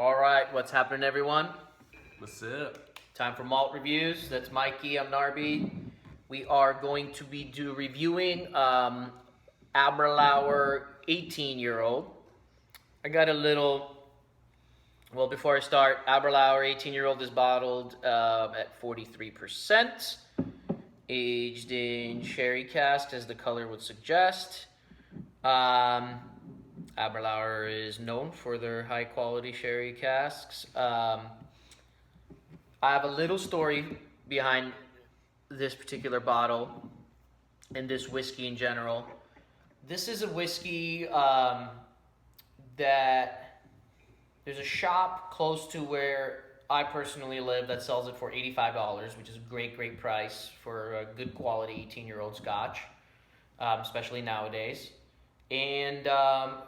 All right, what's happening, everyone? What's up? Time for malt reviews. That's Mikey. I'm Narby. We are going to be reviewing Aberlour 18-year-old. I got a little. Well, before I start, Aberlour 18-year-old is bottled at 43%, aged in sherry cask, as the color would suggest. Aberlour is known for their high-quality sherry casks. I have a little story behind this particular bottle and this whiskey in general. This is a whiskey that there's a shop close to where I personally live that sells it for $85, which is a great price for a good quality 18-year-old Scotch, especially nowadays. And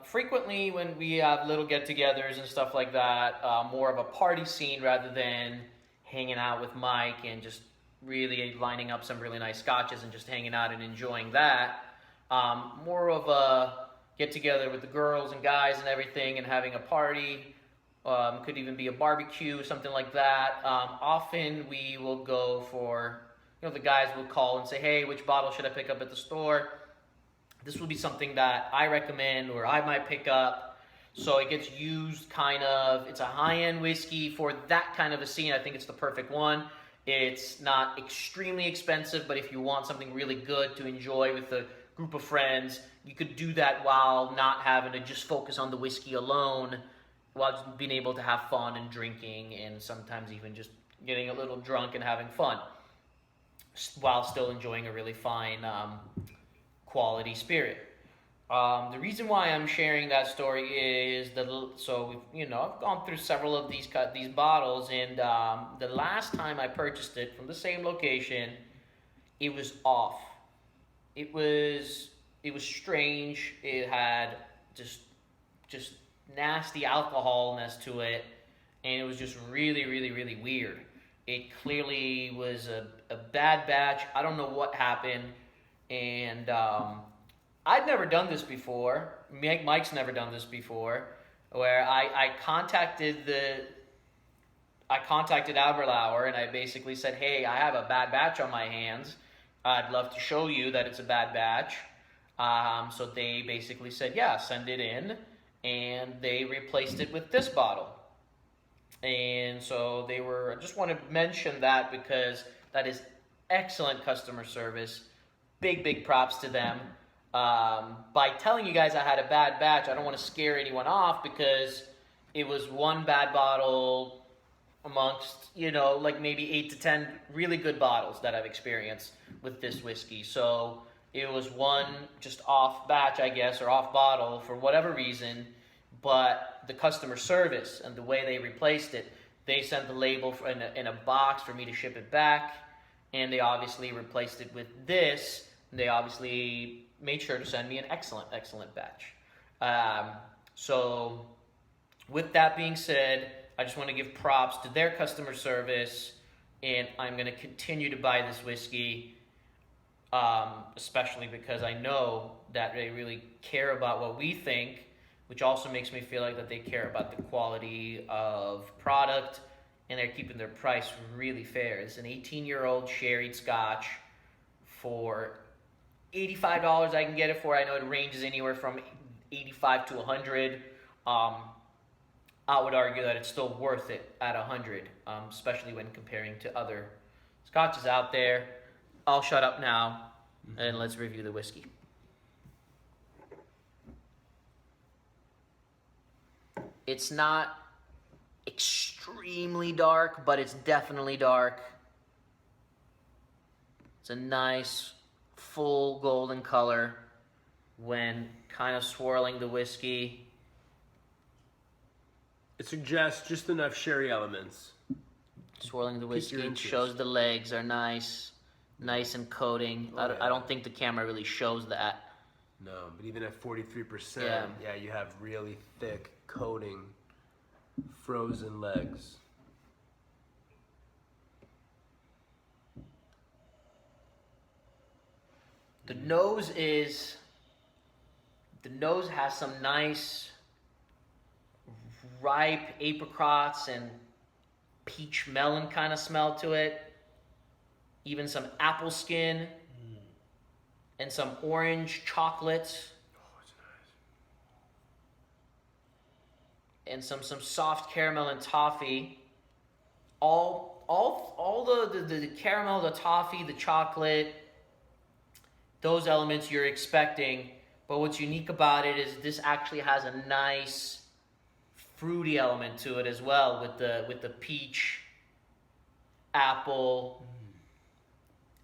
frequently when we have little get-togethers and stuff like that, more of a party scene rather than hanging out with Mike and just really lining up some really nice scotches and just hanging out and enjoying that. More of a get-together with the girls and guys and everything and having a party. Could even be a barbecue, something like that. Often we will go for, the guys will call and say, hey, which bottle should I pick up at the store? This will be something that I recommend or I might pick up. So it gets used it's a high-end whiskey for that kind of a scene. I think it's the perfect one. It's not extremely expensive, but if you want something really good to enjoy with a group of friends, you could do that while not having to just focus on the whiskey alone, while just being able to have fun and drinking and sometimes even just getting a little drunk and having fun while still enjoying a really fine quality spirit. The reason why I'm sharing that story is I've gone through several of these bottles, and the last time I purchased it from the same location, it was off. It was strange. It had just nasty alcoholness to it, and it was just really weird. It clearly was a bad batch. I don't know what happened. And I'd never done this before. Mike's never done this before, where I contacted Aberlour and I basically said, hey, I have a bad batch on my hands. I'd love to show you that it's a bad batch. So they basically said, yeah, send it in. And they replaced it with this bottle. And so I just want to mention that because that is excellent customer service. Big props to them. By telling you guys I had a bad batch, I don't want to scare anyone off because it was one bad bottle amongst, maybe 8 to 10 really good bottles that I've experienced with this whiskey. So it was one just off batch, I guess, or off bottle for whatever reason, but the customer service and the way they replaced it, they sent the label in a box for me to ship it back, and they obviously replaced it with this. They obviously made sure to send me an excellent batch. So with that being said, I just want to give props to their customer service, and I'm going to continue to buy this whiskey, especially because I know that they really care about what we think, which also makes me feel like that they care about the quality of product, and they're keeping their price really fair. It's an 18-year-old sherry Scotch for $85 I can get it for. I know it ranges anywhere from $85 to $100. I would argue that it's still worth it at $100, especially when comparing to other scotches out there. I'll shut up now, and let's review the whiskey. It's not extremely dark, but it's definitely dark. It's a nice full golden color when kind of swirling the whiskey. It suggests just enough sherry elements. Swirling the whiskey, it shows the legs are nice and coating. Oh, yeah. I don't think the camera really shows that. No, but even at 43%, yeah, you have really thick coating, frozen legs. The nose has some nice ripe apricots and peach melon kind of smell to it. Even some apple skin and some orange chocolate. Oh, it's nice. And some soft caramel and toffee. All the caramel, the toffee, the chocolate, those elements you're expecting. But what's unique about it is this actually has a nice fruity element to it as well, with the peach, apple,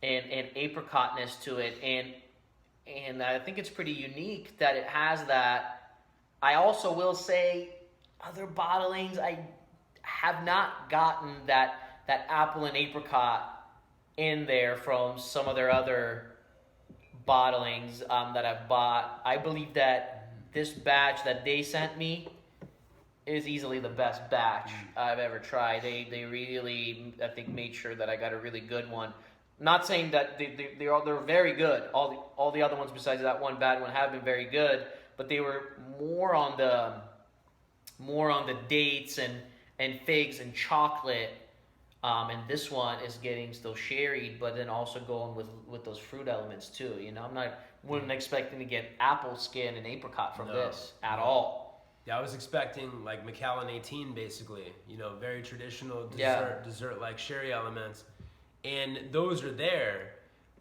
and apricotness to it, and I think it's pretty unique that it has that. I also will say, other bottlings, I have not gotten that apple and apricot in there from some of their other bottlings that I've bought. I believe that this batch that they sent me is easily the best batch I've ever tried. They really, I think, made sure that I got a really good one. Not saying that they're very good. All the other ones besides that one bad one have been very good, but they were more on the dates and figs and chocolate. And this one is getting still sherried, but then also going with those fruit elements too. You know, wasn't expecting to get apple skin and apricot from this at all. Yeah, I was expecting like Macallan 18 basically. You know, very traditional dessert like sherry elements. And those are there,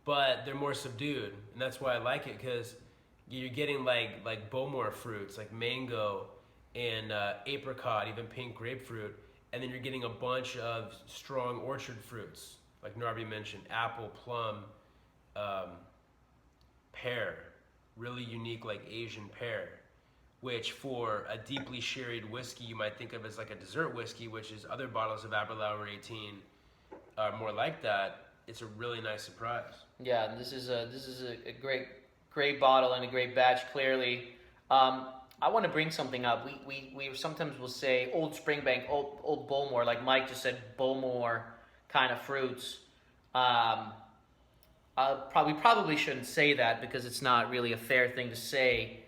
but they're more subdued, and that's why I like it, because you're getting like Bowmore fruits, like mango and apricot, even pink grapefruit, and then you're getting a bunch of strong orchard fruits, like Narby mentioned, apple, plum, pear, really unique like Asian pear, which for a deeply sherried whiskey you might think of as like a dessert whiskey, which is other bottles of Aberlour 18. More like that. It's a really nice surprise. Yeah, this is a great bottle and a great batch. Clearly, I want to bring something up. We sometimes will say Old Springbank, old Bowmore, like Mike just said, Bowmore kind of fruits. We probably shouldn't say that because it's not really a fair thing to say.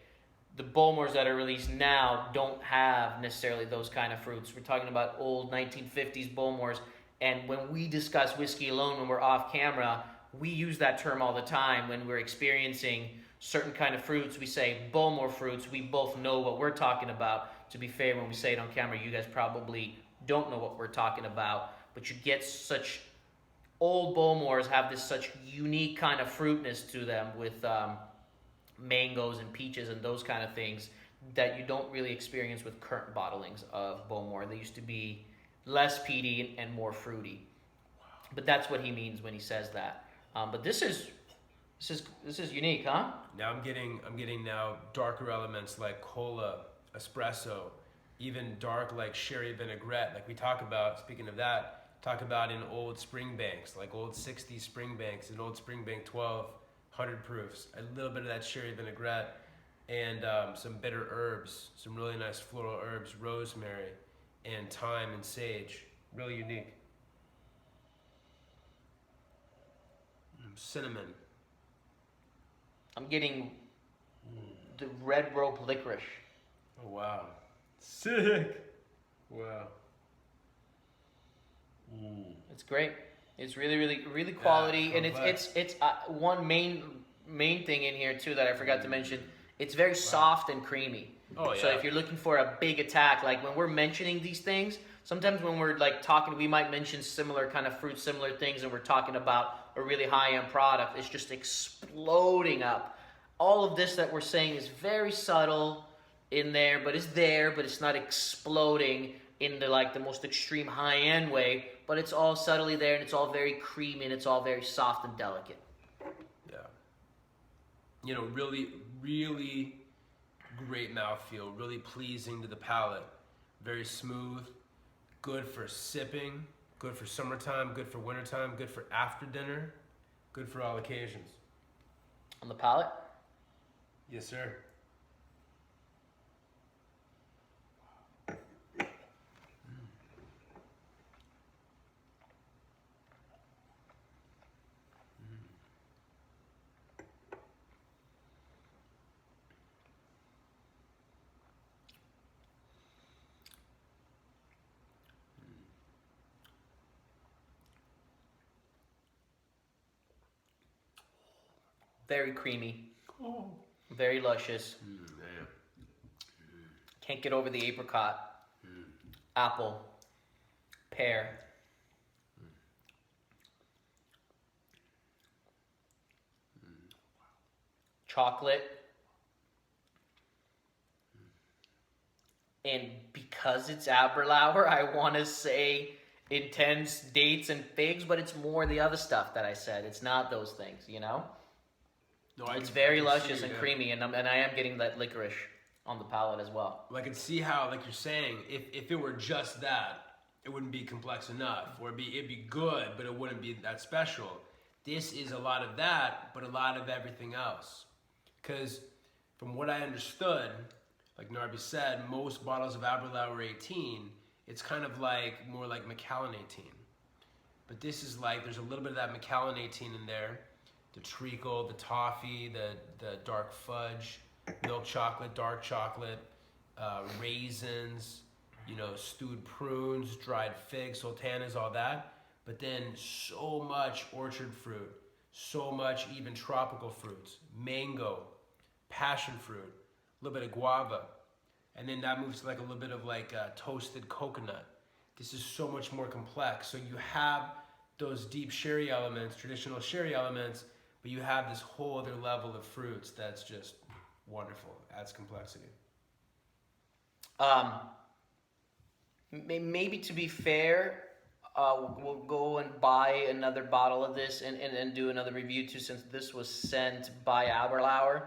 The Bowmores that are released now don't have necessarily those kind of fruits. We're talking about old 1950s Bowmores. And when we discuss whiskey alone, when we're off camera, we use that term all the time. When we're experiencing certain kind of fruits, we say Bowmore fruits. We both know what we're talking about. To be fair, when we say it on camera, you guys probably don't know what we're talking about. But you get such old Bowmores have this such unique kind of fruitness to them with mangoes and peaches and those kind of things that you don't really experience with current bottlings of Bowmore. They used to be less peaty and more fruity, but that's what he means when he says that. But this is unique, huh? Now I'm getting now darker elements like cola, espresso, even dark like sherry vinaigrette, like we talk about. Speaking of that, talk about in old Springbanks, like old 60s Springbanks and old Springbank 1200 proofs. A little bit of that sherry vinaigrette and some bitter herbs, some really nice floral herbs, rosemary and thyme and sage. Really unique. Cinnamon. I'm getting the red rope licorice. Oh wow. Sick. Wow. It's great. It's really quality, and it's one main thing in here too that I forgot to mention. It's very soft and creamy. Oh yeah. So if you're looking for a big attack, like when we're mentioning these things, sometimes when we're like talking, we might mention similar kind of fruits, similar things, and we're talking about a really high-end product. It's just exploding up. All of this that we're saying is very subtle in there, but it's not exploding in the most extreme high-end way, but it's all subtly there, and it's all very creamy, and it's all very soft and delicate. Yeah. You know, really great mouthfeel, really pleasing to the palate, very smooth, good for sipping, good for summertime, good for wintertime, good for after dinner, good for all occasions. On the palate? Yes, sir. Very creamy. Very luscious. Yeah. Can't get over the apricot. Apple. Pear. Chocolate. And because it's Aberlour, I want to say intense dates and figs, but it's more the other stuff that I said. It's not those things, you know? No, it's very luscious and creamy, and I am getting that licorice on the palate as well. Well, I can see how, like you're saying, if it were just that, it wouldn't be complex enough, or it'd be good, but it wouldn't be that special. This is a lot of that, but a lot of everything else. Because from what I understood, like Narby said, most bottles of Aberlour 18, it's kind of like more like Macallan 18. But this is like, there's a little bit of that Macallan 18 in there. The treacle, the toffee, the dark fudge, milk chocolate, dark chocolate, raisins, you know, stewed prunes, dried figs, sultanas, all that. But then so much orchard fruit, so much even tropical fruits, mango, passion fruit, a little bit of guava. And then that moves to like a little bit of like toasted coconut. This is so much more complex. So you have those deep sherry elements, traditional sherry elements, but you have this whole other level of fruits that's just wonderful. Adds complexity. Maybe to be fair, we'll go and buy another bottle of this and do another review too, since this was sent by Aberlour.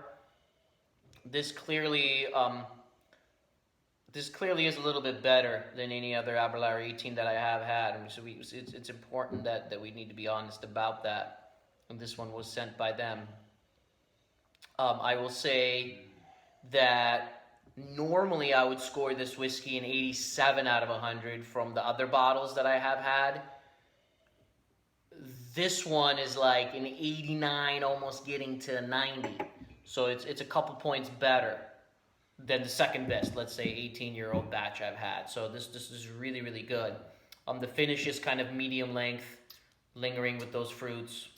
This clearly is a little bit better than any other Aberlour 18 that I have had. So it's important that we need to be honest about that. And this one was sent by them. I will say that normally I would score this whiskey an 87 out of 100 from the other bottles that I have had. This one is like an 89, almost getting to 90. So it's a couple points better than the second best, let's say, 18-year-old batch I've had. So this is really, really good. The finish is kind of medium length, lingering with those fruits.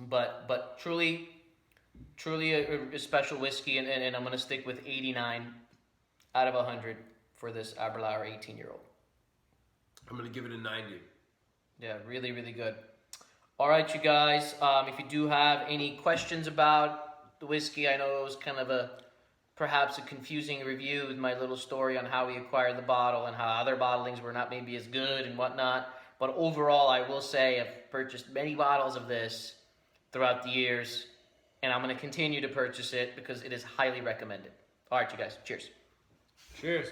But truly a special whiskey, and I'm going to stick with 89 out of 100 for this Aberlour 18-year-old. I'm going to give it a 90. Yeah, really, really good. All right, you guys, if you do have any questions about the whiskey, I know it was kind of perhaps a confusing review with my little story on how we acquired the bottle and how other bottlings were not maybe as good and whatnot. But overall, I will say I've purchased many bottles of this throughout the years, and I'm going to continue to purchase it because it is highly recommended. All right, you guys, cheers. Cheers.